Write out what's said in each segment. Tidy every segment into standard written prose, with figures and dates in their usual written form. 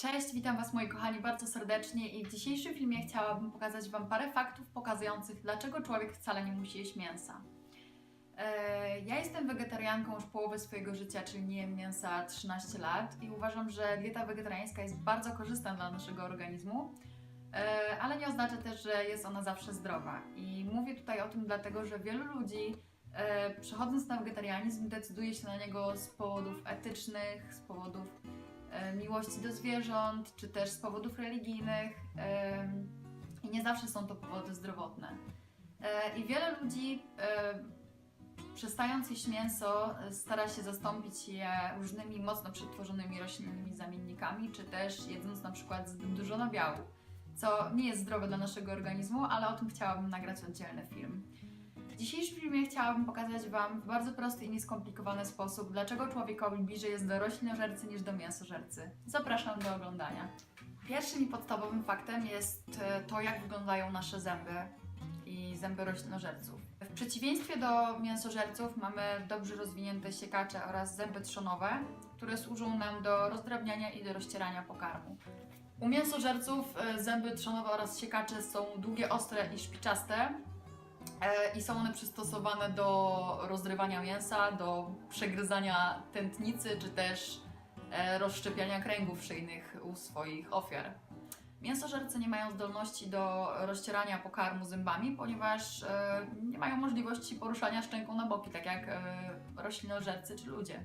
Cześć, witam Was moi kochani bardzo serdecznie i w dzisiejszym filmie chciałabym pokazać Wam parę faktów pokazujących, dlaczego człowiek wcale nie musi jeść mięsa. Ja jestem wegetarianką już połowę swojego życia, czyli nie jem mięsa 13 lat i uważam, że dieta wegetariańska jest bardzo korzystna dla naszego organizmu, ale nie oznacza też, że jest ona zawsze zdrowa. I mówię tutaj o tym dlatego, że wielu ludzi przechodząc na wegetarianizm decyduje się na niego z powodów etycznych, z powodów miłości do zwierząt, czy też z powodów religijnych i nie zawsze są to powody zdrowotne. I wiele ludzi przestając jeść mięso stara się zastąpić je różnymi mocno przetworzonymi roślinnymi zamiennikami, czy też jedząc na przykład zbyt dużo nabiału, co nie jest zdrowe dla naszego organizmu, ale o tym chciałabym nagrać oddzielny film. W dzisiejszym filmie chciałabym pokazać Wam w bardzo prosty i nieskomplikowany sposób, dlaczego człowiekowi bliżej jest do roślinożercy niż do mięsożercy. Zapraszam do oglądania. Pierwszym i podstawowym faktem jest to, jak wyglądają nasze zęby i zęby roślinożerców. W przeciwieństwie do mięsożerców mamy dobrze rozwinięte siekacze oraz zęby trzonowe, które służą nam do rozdrabniania i do rozcierania pokarmu. U mięsożerców zęby trzonowe oraz siekacze są długie, ostre i szpiczaste, i są one przystosowane do rozrywania mięsa, do przegryzania tętnicy, czy też rozszczepiania kręgów szyjnych u swoich ofiar. Mięsożercy nie mają zdolności do rozcierania pokarmu zębami, ponieważ nie mają możliwości poruszania szczęką na boki, tak jak roślinożercy czy ludzie.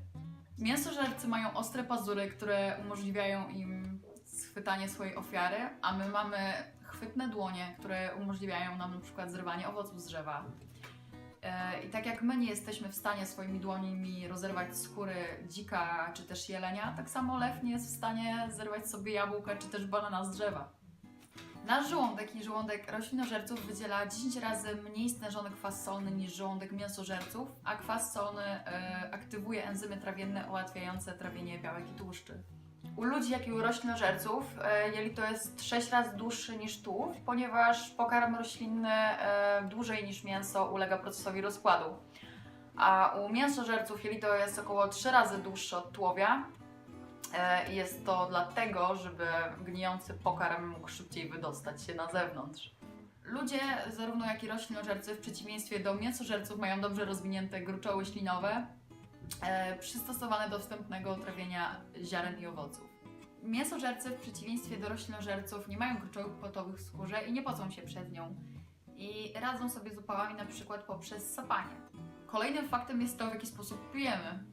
Mięsożercy mają ostre pazury, które umożliwiają im schwytanie swojej ofiary, a my mamy chwytne dłonie, które umożliwiają nam na przykład zrywanie owoców z drzewa. I tak jak my nie jesteśmy w stanie swoimi dłońmi rozerwać skóry dzika czy też jelenia, tak samo lew nie jest w stanie zerwać sobie jabłka czy też banana z drzewa. Nasz żołądek i żołądek roślinożerców wydziela 10 razy mniej stężony kwas solny niż żołądek mięsożerców, a kwas solny aktywuje enzymy trawienne ułatwiające trawienie białek i tłuszczy. U ludzi, jak i u roślinożerców jelito jest 6 razy dłuższy niż tułów, ponieważ pokarm roślinny dłużej niż mięso ulega procesowi rozkładu. A u mięsożerców jelito jest około 3 razy dłuższe od tułowia. Jest to dlatego, żeby gnijący pokarm mógł szybciej wydostać się na zewnątrz. Ludzie, zarówno jak i roślinożercy, w przeciwieństwie do mięsożerców, mają dobrze rozwinięte gruczoły ślinowe, przystosowane do wstępnego trawienia ziaren i owoców. Mięsożercy w przeciwieństwie do roślinożerców nie mają gruczołów potowych w skórze i nie pocą się przed nią. I radzą sobie z upałami na przykład poprzez sapanie. Kolejnym faktem jest to, w jaki sposób pijemy.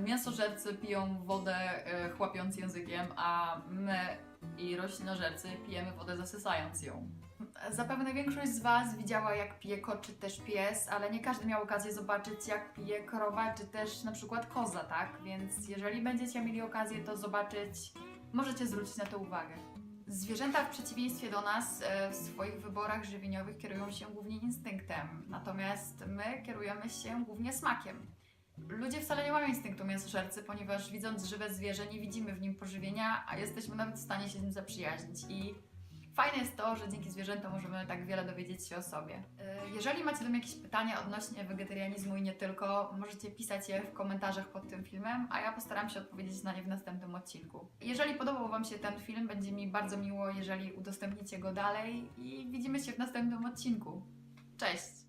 Mięsożercy piją wodę chłapiąc językiem, a my i roślinożercy pijemy wodę zasysając ją. Zapewne większość z Was widziała, jak pije kot czy też pies, ale nie każdy miał okazję zobaczyć, jak pije krowa czy też na przykład koza, tak? Więc jeżeli będziecie mieli okazję to zobaczyć, możecie zwrócić na to uwagę. Zwierzęta w przeciwieństwie do nas w swoich wyborach żywieniowych kierują się głównie instynktem, natomiast my kierujemy się głównie smakiem. Ludzie wcale nie mają instynktu mięsożercy, ponieważ widząc żywe zwierzę nie widzimy w nim pożywienia, a jesteśmy nawet w stanie się z nim zaprzyjaźnić. I fajne jest to, że dzięki zwierzętom możemy tak wiele dowiedzieć się o sobie. Jeżeli macie do mnie jakieś pytania odnośnie wegetarianizmu i nie tylko, możecie pisać je w komentarzach pod tym filmem, a ja postaram się odpowiedzieć na nie w następnym odcinku. Jeżeli podobał Wam się ten film, będzie mi bardzo miło, jeżeli udostępnicie go dalej i widzimy się w następnym odcinku. Cześć!